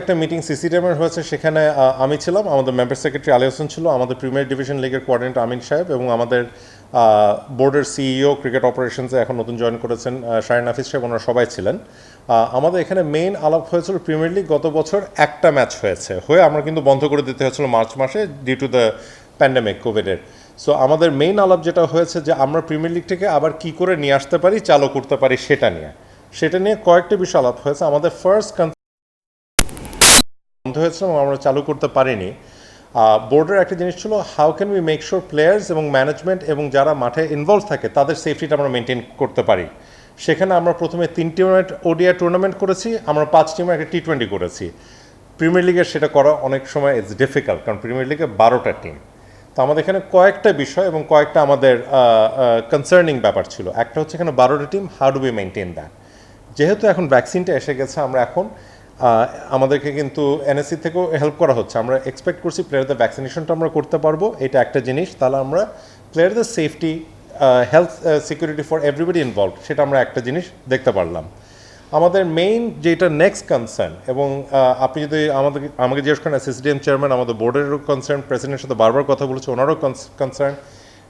একটা মিটিং সিসিটিএমের হয়েছে, সেখানে আমি ছিলাম, আমাদের মেম্বার সেক্রেটারি আলী হোসেন ছিল, আমাদের প্রিমিয়ার ডিভিশন লিগের কোঅর্ডিনেটর আমিন সাহেব এবং আমাদের বোর্ডের সিইও ক্রিকেট অপারেশনসে এখন নতুন জয়েন করেছেন শাহিন নাফিস সাহেব, ওনারা সবাই ছিলেন। আমাদের এখানে মেইন আলাপ হয়েছিল প্রিমিয়ার লিগ গত বছর একটা ম্যাচ হয়ে আমরা কিন্তু বন্ধ করে দিতে হয়েছিল মার্চ মাসে ডিউ টু দ্য প্যান্ডেমিক কোভিডের। সো আমাদের মেইন আলাপ যেটা হয়েছে যে আমরা প্রিমিয়ার লিগটাকে আবার কি করে নিয়ে আসতে পারি, চালু করতে পারি, সেটা নিয়ে কয়েকটি বিষয় আলাপ হয়েছে। আমাদের ফার্স্ট বন্ধ হয়েছিল এবং আমরা চালু করতে পারিনি। বোর্ডের একটা জিনিস ছিল, how can we make sure players এবং ম্যানেজমেন্ট এবং যারা মাঠে ইনভলভ থাকে তাদের সেফটিটা আমরা মেনটেন করতে পারি। সেখানে আমরা প্রথমে 3 টিমের ওডিআই টুর্নামেন্ট করেছি, আমরা 5 টিমের একটা টি20 করেছি। প্রিমিয়ার লিগের সেটা করা অনেক সময় ইটস ডিফিকাল্ট, কারণ প্রিমিয়ার লিগে 12টা টিম। তো আমাদের এখানে কয়েকটা বিষয় এবং কয়েকটা আমাদের কনসার্নিং ব্যাপার ছিল। একটা হচ্ছে এখানে 12টা team, how do we maintain that. যেহেতু এখন ভ্যাকসিনটা এসে গেছে, আমরা এখন আমাদেরকে কিন্তু এনএসসি থেকেও হেল্প করা হচ্ছে। আমরা এক্সপেক্ট করছি প্লেয়ারদের ভ্যাকসিনেশনটা আমরা করতে পারবো, এটা একটা জিনিস। তাহলে আমরা প্লেয়ারদের safety, health security for everybody involve, সেটা আমরা একটা জিনিস দেখতে পারলাম। আমাদের মেইন যেটা নেক্সট কনসার্ন, এবং আপনি যদি আমাকে জিজ্ঞেস করেন সিসিডিএম চেয়ারম্যান, আমাদের বোর্ডেরও কনসার্ন, প্রেসিডেন্টের সাথে বারবার কথা বলেছে, ওনারও কনসার্ন,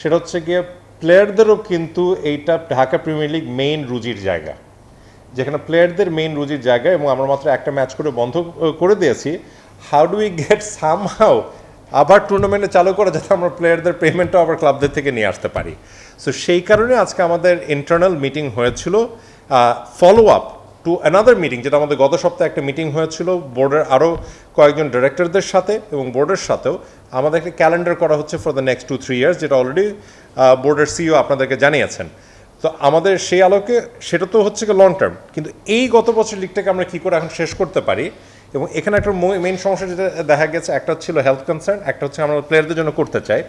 সেটা হচ্ছে গিয়ে প্লেয়ারদেরও কিন্তু এইটা ঢাকা প্রিমিয়ার লিগ মেইন রুজির জায়গা, যেখানে প্লেয়ারদের মেইন রুজির জায়গা, এবং আমরা মাত্র একটা ম্যাচ করে বন্ধ করে দিয়েছি। How do we get somehow আবার টুর্নামেন্টে চালু করে, যাতে আমরা প্লেয়ারদের পেমেন্টও আবার ক্লাবদের থেকে নিয়ে আসতে পারি। সো সেই কারণে আজকে আমাদের ইন্টারনাল মিটিং হয়েছিল, follow up to another meeting, যেটা আমাদের গত সপ্তাহে একটা মিটিং হয়েছিল বোর্ডের আরও কয়েকজন ডিরেক্টরদের সাথে এবং বোর্ডের সাথেও। আমাদের একটা ক্যালেন্ডার করা হচ্ছে ফর দ্য নেক্সট 2-3 ইয়ার্স, যেটা অলরেডি বোর্ডের সিইও আপনাদেরকে জানিয়েছেন। তো আমাদের সেই আলোকে সেটা তো হচ্ছে কি লং টার্ম, কিন্তু এই গত বছর লিগটাকে আমরা কী করে এখন শেষ করতে পারি। এবং এখানে একটা মেইন সমস্যা যেটা দেখা গেছে, একটা ছিল হেলথ কনসার্ন, একটা হচ্ছে আমরা প্লেয়ারদের জন্য করতে চাই,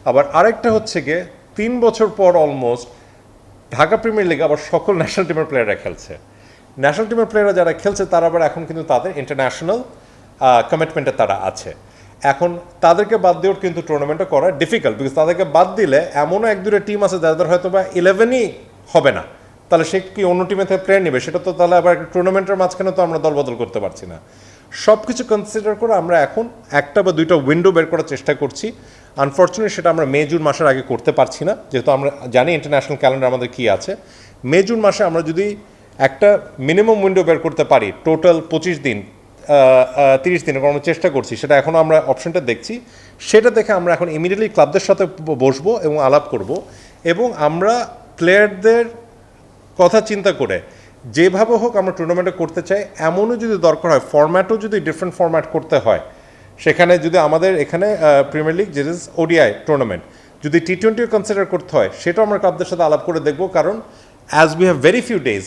আবার আরেকটা হচ্ছে গিয়ে 3 বছর পর অলমোস্ট ঢাকা প্রিমিয়ার লিগ আবার সকল ন্যাশনাল টিমের প্লেয়াররা খেলছে। ন্যাশনাল টিমের প্লেয়াররা যারা খেলছে তারা আবার এখন কিন্তু তাদের ইন্টারন্যাশনাল কমিটমেন্টে তারা আছে। এখন তাদেরকে বাদ দিয়েও কিন্তু টুর্নামেন্টটা করা ডিফিকাল্ট, বিকজ তাদেরকে বাদ দিলে এমনও 1-2 টিম আছে যাদের হয়তো বা 11ই হবে না, তাহলে সে কি অন্য টিমে থেকে প্লেয়ার নেবে, সেটা তো তাহলে আবার টুর্নামেন্টের মাঝখানে তো আমরা দলবদল করতে পারছি না। সব কিছু কনসিডার করে আমরা এখন 1টা বা 2টা উইন্ডো বের করার চেষ্টা করছি। আনফর্চুনেটলি সেটা আমরা মে-জুন মাসের আগে করতে পারছি না, যেহেতু আমরা জানি ইন্টারন্যাশনাল ক্যালেন্ডার আমাদের কী আছে। মে-জুন মাসে আমরা যদি একটা মিনিমাম উইন্ডো বের করতে পারি, টোটাল 25 দিন 30 দিন আমরা চেষ্টা করছি, সেটা এখনও আমরা অপশনটা দেখছি। সেটা দেখে আমরা এখন ইমিডিয়েটলি ক্লাবদের সাথে বসবো এবং আলাপ করব, এবং আমরা প্লেয়ারদের কথা চিন্তা করে যেভাবে হোক আমরা টুর্নামেন্টে করতে চাই। এমনও যদি দরকার হয় ফরম্যাটও যদি ডিফারেন্ট ফরম্যাট করতে হয়, সেখানে যদি আমাদের এখানে প্রিমিয়ার লিগ যে ইজ ওডিআই টুর্নামেন্ট যদি টি20 কনসিডার করতে হয়, সেটাও আমরা ক্লাবদের সাথে আলাপ করে দেখব, কারণ as we have very few days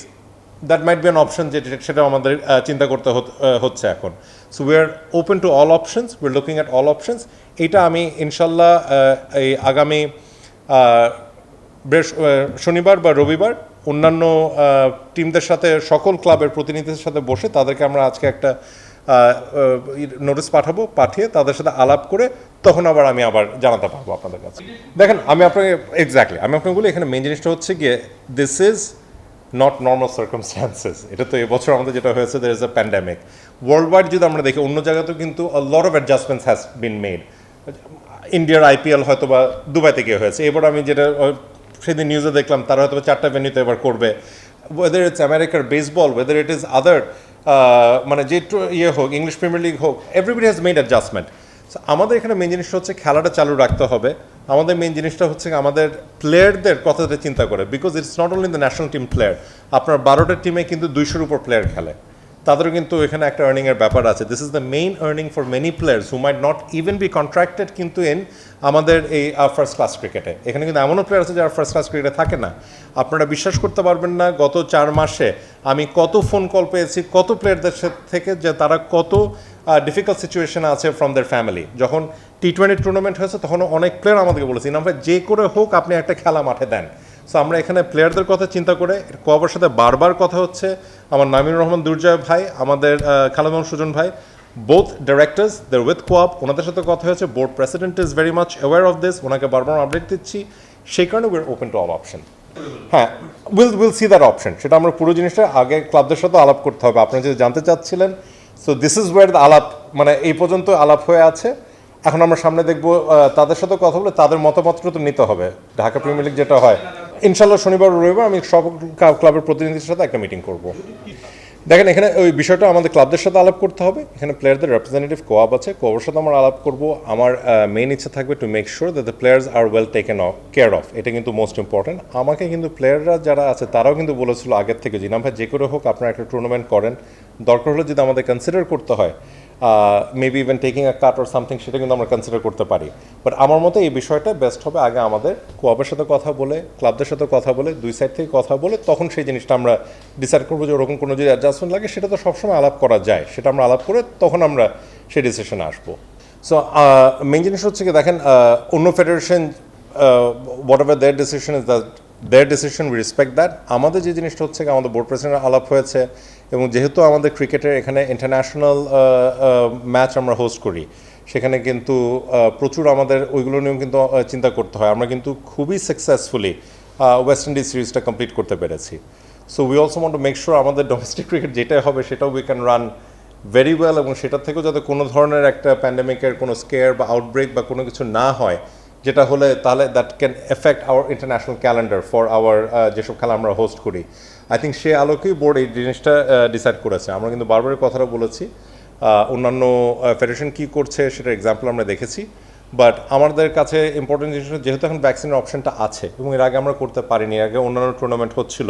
that might be an option, সেটাও আমাদের চিন্তা করতে হচ্ছে এখন। So we are open to all options, we are looking at all options. এইটা আমি ইনশাল্লাহ এই আগামী শনিবার বা রবিবার অন্যান্য টিমদের সাথে, সকল ক্লাবের প্রতিনিধিদের সাথে বসে তাদেরকে আমরা আজকে একটা নোটিস পাঠিয়ে তাদের সাথে আলাপ করে তখন আমি আবার জানাতে পারবো আপনাদের কাছে। দেখেন আমি আপনাকে বলি, এখানে মেন জিনিসটা হচ্ছে গিয়ে this is not normal circumstances. এটা তো এবছর আমাদের যেটা হয়েছে, there is a pandemic. Worldwide যদি আমরা দেখি, অন্য জায়গাতেও কিন্তু a lot of adjustments has been made. ইন্ডিয়ার আইপিএল হয়তো বা দুবাই থেকে হয়েছে, এবার আমি যেটা সেদিন নিউজে দেখলাম, তারা হয়তো 4টা ভেন্যুতে এবার করবে। ওয়েদার ইটস আমেরিকার বেসবল, ওয়েদার ইট ইজ আদার মানে যে হোক, ইংলিশ প্রিমিয়ার লিগ হোক, এভরিবডি হ্যাজ মেড অ্যাডজাস্টমেন্ট। আমাদের এখানে মেন জিনিসটা হচ্ছে খেলাটা চালু রাখতে হবে। আমাদের মেন জিনিসটা হচ্ছে আমাদের প্লেয়ারদের কথাটা চিন্তা করে, because it's not only the national team player. আপনার 12টা টিমে কিন্তু 200-র উপর প্লেয়ার খেলে, তাদেরও কিন্তু এখানে একটা আর্নিংয়ের ব্যাপার আছে। This is the main earning for many players who might not even be contracted কিন্তু আমাদের এই ফার্স্ট ক্লাস ক্রিকেটে। এখানে কিন্তু এমনও প্লেয়ার আছে যারা ফার্স্ট ক্লাস ক্রিকেটে থাকে না। আপনারা বিশ্বাস করতে পারবেন না, গত 4 মাসে আমি কত ফোন কল পেয়েছি কত প্লেয়ারদের থেকে, যে তারা কত ডিফিকাল্ট সিচুয়েশনে আছে ফ্রম দেয়ার ফ্যামিলি। যখন টি20 টুর্নামেন্ট হয়েছে তখন অনেক প্লেয়ার আমাদেরকে বলেছে, ইনাম ভাই যে করে হোক আপনি একটা খেলা মাঠে দেন। সো আমরা এখানে প্লেয়ারদের কথা চিন্তা করে কোয়াবের সাথে বারবার কথা হচ্ছে। আমার নামিনুর রহমান দুর্জয় ভাই, আমাদের খালেদ মোহাম্মদ সুজন ভাই, বোথ ডিরেক্টর্স দের উইথ কোয়াব, ওনাদের সাথে কথা হয়েছে। Board president is very much aware of this, ওনাকে বারবার আপডেট দিচ্ছি। সেই কারণে we are open to all option. হ্যাঁ, উইল সি দ্যাট অপশন। সেটা আমরা পুরো জিনিসটা আগে ক্লাবদের সাথে আলাপ করতে হবে। আপনারা যদি জানতে চাচ্ছিলেন so this is where the আলাপ মানে এই পর্যন্ত আলাপ হয়ে আছে। এখন আমরা সামনে দেখব তাদের সাথে কথা বলে তাদের মতামতটা তো নিতে হবে। ঢাকা প্রিমিয়ার লিগ যেটা হয় ইনশাল্লাহ শনিবার রবিবার আমি সব ক্লাবের প্রতিনিধির সাথে একটা মিটিং করব। দেখেন এখানে ওই বিষয়টা আমাদের ক্লাবদের সাথে আলাপ করতে হবে, এখানে প্লেয়ারদের রিপ্রেজেন্টেটিভ কোয়াব আছে, কোয়াবের সাথে আমরা আলাপ করব। আমার মেইন ইচ্ছা থাকবে to make sure that the players are well taken care of, এটা কিন্তু মোস্ট ইম্পর্টেন্ট। আমাকে কিন্তু প্লেয়াররা যারা আছে তারাও কিন্তু বলেছিল আগের থেকে যে না ভাই যে করে হোক আপনারা একটা টুর্নামেন্ট করেন, দরকার হলে যদি আমাদের কনসিডার করতে হয় maybe even taking a cut or something সেটা কিন্তু আমরা কনসিডার করতে পারি। বাট আমার মতে এই বিষয়টা বেস্ট হবে আগে আমাদের কোয়াবের সাথে কথা বলে ক্লাবদের সাথে কথা বলে দুই সাইড থেকে কথা বলে তখন সেই জিনিসটা আমরা ডিসাইড করবো যে ওরকম কোনো যদি অ্যাডজাস্টমেন্ট লাগে সেটা তো সবসময় আলাপ করা যায়, সেটা আমরা আলাপ করে তখন আমরা সেই ডিসিশনে আসবো। সো মেইন জিনিস হচ্ছে কি দেখেন অন্য federation what ever there decision is there decision we respect that. আমাদের যে জিনিসটা হচ্ছে আমাদের বোর্ড প্রেসিডেন্টের আলাপ হয়েছে এবং যেহেতু আমাদের ক্রিকেটের এখানে ইন্টারন্যাশনাল ম্যাচ আমরা হোস্ট করি সেখানে কিন্তু প্রচুর আমাদের ওইগুলো নিয়েও কিন্তু চিন্তা করতে হয়। আমরা কিন্তু খুবই সাকসেসফুলি ওয়েস্ট ইন্ডিজ সিরিজটা কমপ্লিট করতে পেরেছি। So we also want to make sure আমাদের ডোমেস্টিক ক্রিকেট যেটাই হবে সেটাও we can run very well এবং সেটার থেকেও যাতে কোনো ধরনের একটা প্যান্ডেমিকের কোনো স্কেয়ার বা আউটব্রেক বা কোনো কিছু না হয়, যেটা হলে তাহলে that can effect hour international calendar for our যেসব খেলা আমরা হোস্ট করি। আই থিঙ্ক সে আলোকেই বোর্ড এই জিনিসটা ডিসাইড করেছে। আমরা কিন্তু বারবারের কথাটা বলেছি, অন্যান্য ফেডারেশন কী করছে সেটার এক্সাম্পল আমরা দেখেছি। বাট আমাদের কাছে ইম্পর্টেন্ট জিনিস যেহেতু এখন ভ্যাকসিনের অপশনটা আছে এবং এর আগে আমরা করতে পারিনি, এর আগে অন্যান্য টুর্নামেন্ট হচ্ছিল,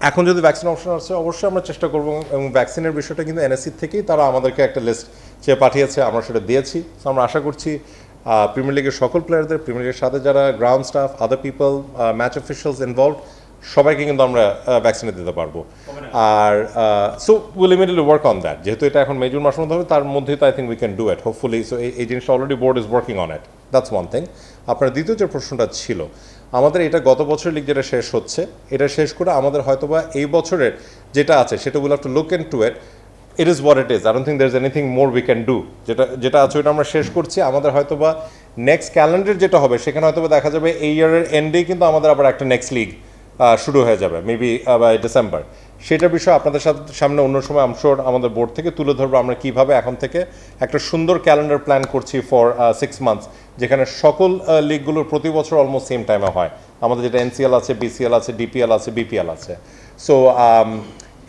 এখন যদি ভ্যাকসিন অপশন আছে অবশ্যই আমরা চেষ্টা করবো এবং ভ্যাকসিনের বিষয়টা কিন্তু এনএসসি থেকেই তারা আমাদেরকে একটা লিস্ট চেয়ে পাঠিয়েছে, আমরা সেটা দিয়েছি। সো আমরা আশা করছি প্রিমিয়ার লিগের সকল প্লেয়ারদের, প্রিমিয়ার লিগের সাথে যারা ground staff, other people, match officials involved সবাইকে কিন্তু আমরা ভ্যাকসিনে দিতে পারবো। আর so will immediately work on that, যেহেতু এটা এখন মেজর মাসের মধ্যে হবে তার মধ্যেই তো I think we can do it hopefully. So এই জিনিসটা already board is working on it, that's one thing. আপনার দ্বিতীয় যে প্রশ্নটা ছিল আমাদের এটা গত বছরের লিগ যেটা শেষ হচ্ছে এটা শেষ করে আমাদের হয়তোবা এই বছরের যেটা আছে সেটা will have to look into it. It is what it is, I don't think there is anything more we can do. যেটা আছে ওইটা আমরা শেষ করছি। আমাদের হয়তোবা নেক্সট ক্যালেন্ডার যেটা হবে সেখানে হয়তোবা দেখা যাবে এই ইয়ারের এন্ডেই কিন্তু আমাদের আবার একটা নেক্সট লিগ শুরু হয়ে যাবে মেবি বাই ডিসেম্বর। সেটার বিষয়ে আপনাদের সামনে অন্য সময় আমশোর আমাদের বোর্ড থেকে তুলে ধরবো আমরা কীভাবে এখন থেকে একটা সুন্দর ক্যালেন্ডার প্ল্যান করছি ফর 6 মান্থস, যেখানে সকল লিগগুলোর প্রতি বছর অলমোস্ট সেম টাইমে হয়। আমাদের যেটা এনসিএল আছে, বিসিএল আছে, ডিপিএল আছে, বিপিএল আছে। সো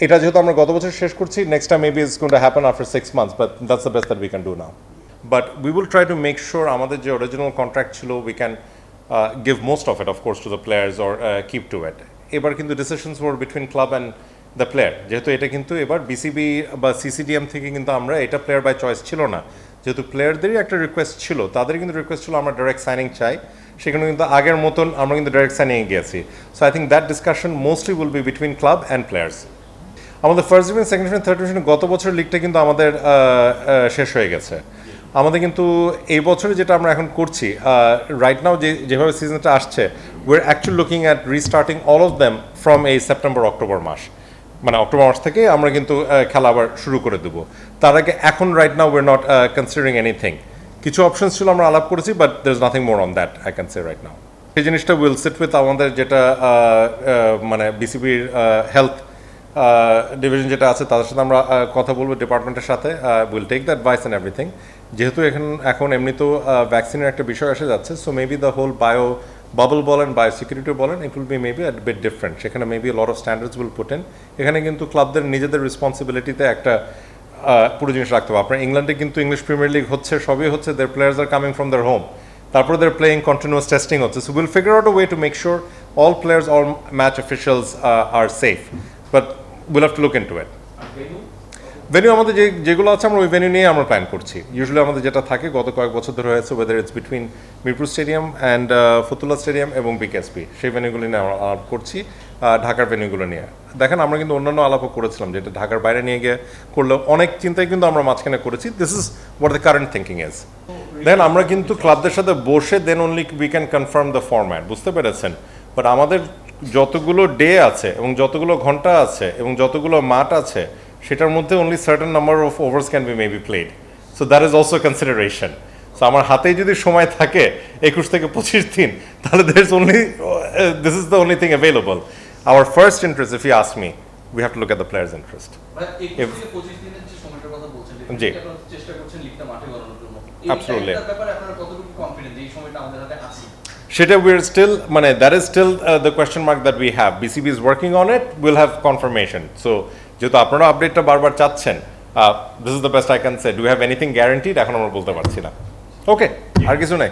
এটা যেহেতু আমরা গত বছর শেষ করছি, next time maybe it's going to happen after 6 months, but that's the best that we can do now. But we will try to make sure আমাদের যে অরিজিনাল কন্ট্রাক্ট ছিল we can give most of it of course to the players or keep to it. এবার কিন্তু decisions were between club and the player, যেহেতু এটা কিন্তু এবার BCB বা সিসিডিএম থেকে কিন্তু আমরা এটা প্লেয়ার বাই চয়েস ছিল না, যেহেতু প্লেয়ারদেরই একটা রিকোয়েস্ট ছিল, তাদের কিন্তু রিকোয়েস্ট ছিল আমরা ডাইরেক্ট সাইনিং চাই, সেখানে কিন্তু আগের মতন আমরা কিন্তু ডাইরেক্ট সাইনিংয়ে গিয়েছি। So I think that discussion mostly will be between club and players. আমাদের first division, second division, third division গত বছর লিগটা কিন্তু আমাদের শেষ হয়ে গেছে। আমাদের কিন্তু এই বছরে যেটা আমরা এখন করছি রাইট নাও যেভাবে সিজনটা আসছে we are actually looking at restarting all of them from এই সেপ্টেম্বর অক্টোবর মাস, মানে অক্টোবর মাস থেকে আমরা কিন্তু খেলা আবার শুরু করে দেবো। তার আগে এখন right now we are not considering anything. কিছু অপশনস ছিল আমরা আলাপ করেছি but there is nothing more on that I can say right now. সেই জিনিসটা উইল সিট উইথ আমাদের যেটা মানে বিসিবির হেলথ ডিভিশন যেটা আছে তাদের সাথে আমরা কথা বলবো, ডিপার্টমেন্টের সাথে will take the advice and everything. যেহেতু এখন এমনিতেও ভ্যাকসিনের একটা বিষয় এসে যাচ্ছে, so maybe the whole bio bubble বলেন, বায়ো সিকিউরিটি বলেন, it will be maybe a bit different. সেখানে maybe lot of standards will put in. এখানে কিন্তু ক্লাবদের নিজেদের রেসপন্সিবিলিটিতে একটা পুরো জিনিস রাখতে হবে। আপনার ইংল্যান্ডে কিন্তু ইংলিশ প্রিমিয়ার লিগ হচ্ছে, সবই হচ্ছে their players are coming from their home, তারপরে দের প্লেয়িং কন্টিনিউয়াস টেস্টিং হচ্ছে। So will figure out a way to make sure all players, all match officials are safe, but will have to look into it. Venue আমাদের যেগুলো আছে আমরা ওই venue নিয়ে আমরা plan করছি। ইউজুয়ালি আমাদের যেটা থাকে গত কয়েক বছর ধরে হয়েছে, whether it's between Mirpur stadium and Fatullah stadium এবং বিকেএসপি, সেই ভেন্যুগুলো নিয়ে আমরা আলাপ করছি। ঢাকার ভেন্যুগুলো নিয়ে দেখেন আমরা কিন্তু অন্যান্য আলাপও করেছিলাম, যেটা ঢাকার বাইরে নিয়ে গিয়ে করলেও অনেক চিন্তাই কিন্তু আমরা মাঝখানে করেছি। This is what the current thinking is. দেখেন আমরা কিন্তু ক্লাবদের সাথে বসে then only we can confirm the format, বুঝতে পেরেছেন? বাট আমাদের যতগুলো ডে আছে এবং যতগুলো ঘন্টা আছে এবং যতগুলো মাঠ আছে সেটার মধ্যে only certain number of ওভার্স can be maybe played. So that is also consideration. So আমার হাতেই যদি সময় থাকে 21 থেকে 25 দিন, তাহলে this is the only thing available. Our first interest, if you ask me, we have to look at the players' interest. If 21 দিনের যে সময়টার কথা বলছেন, জি। আপনারা চেষ্টা করছেন লিগটা মাঠে গড়ানোর জন্য। Absolutely. এই ব্যাপারে আপনারা কতটুকু কনফিডেন্ট যে এই সময়টা আমাদের হাতে আছে? সেটা we're still মানে that is still the question mark that we have. BCB is working on it. We'll have confirmation. So যেহেতু আপনারা আপডেটটা বারবার চাচ্ছেন, this is the best I can say. Do we have anything guaranteed? এখন আমরা বলতে পারছি না। ওকে, আর কিছু নাই।